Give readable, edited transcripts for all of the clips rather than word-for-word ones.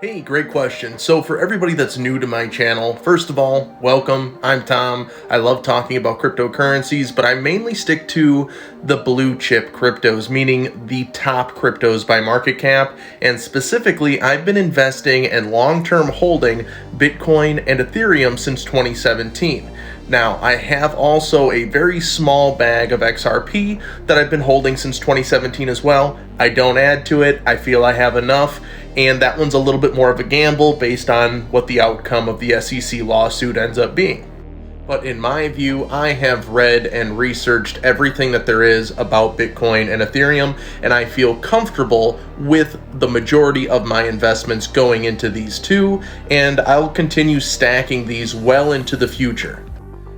Hey, great question. So for everybody that's new to my channel, first of all, welcome. I'm Tom. I love talking about cryptocurrencies, but I mainly stick to the blue chip cryptos, meaning the top cryptos by market cap. And specifically, I've been investing and long-term holding Bitcoin and Ethereum since 2017. Now, I have also a very small bag of XRP that I've been holding since 2017 as well. I don't add to it. I feel I have enough, and that one's a little bit more of a gamble based on what the outcome of the SEC lawsuit ends up being. But in my view, I have read and researched everything that there is about Bitcoin and Ethereum, and I feel comfortable with the majority of my investments going into these two, and I'll continue stacking these well into the future.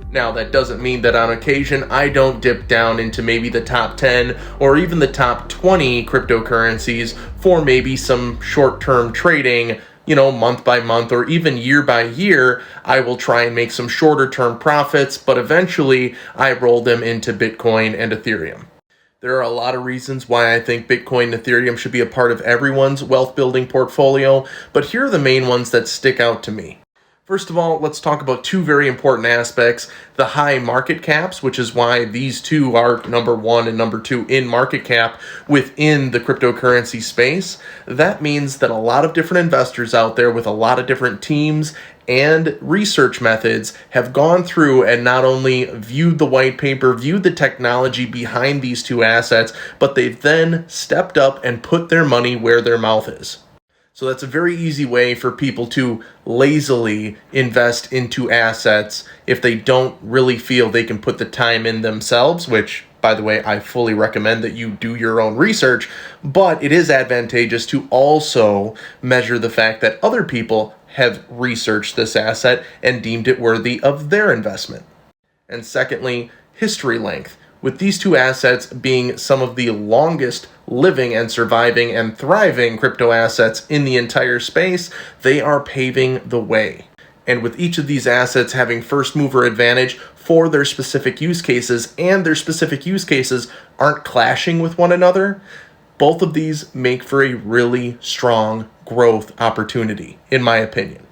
Now, that doesn't mean that on occasion I don't dip down into maybe the top 10 or even the top 20 cryptocurrencies for maybe some short-term trading, month by month or even year by year. I will try and make some shorter-term profits, but eventually I roll them into Bitcoin and Ethereum. There are a lot of reasons why I think Bitcoin and Ethereum should be a part of everyone's wealth-building portfolio, but here are the main ones that stick out to me. First of all, let's talk about two very important aspects. The high market caps, which is why these two are number one and number two in market cap within the cryptocurrency space. That means that a lot of different investors out there with a lot of different teams and research methods have gone through and not only viewed the white paper, viewed the technology behind these two assets, but they've then stepped up and put their money where their mouth is. So that's a very easy way for people to lazily invest into assets if they don't really feel they can put the time in themselves, which, by the way, I fully recommend that you do your own research, but it is advantageous to also measure the fact that other people have researched this asset and deemed it worthy of their investment. And secondly, history length. With these two assets being some of the longest living and surviving and thriving crypto assets in the entire space, they are paving the way. And with each of these assets having first mover advantage for their specific use cases, and their specific use cases aren't clashing with one another, both of these make for a really strong growth opportunity, in my opinion.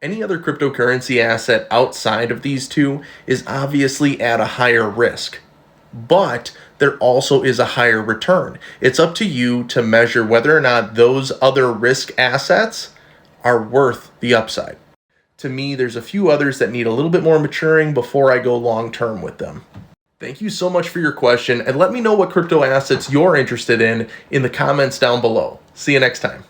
Any other cryptocurrency asset outside of these two is obviously at a higher risk, but there also is a higher return. It's up to you to measure whether or not those other risk assets are worth the upside. To me, there's a few others that need a little bit more maturing before I go long term with them. Thank you so much for your question, and let me know what crypto assets you're interested in the comments down below. See you next time.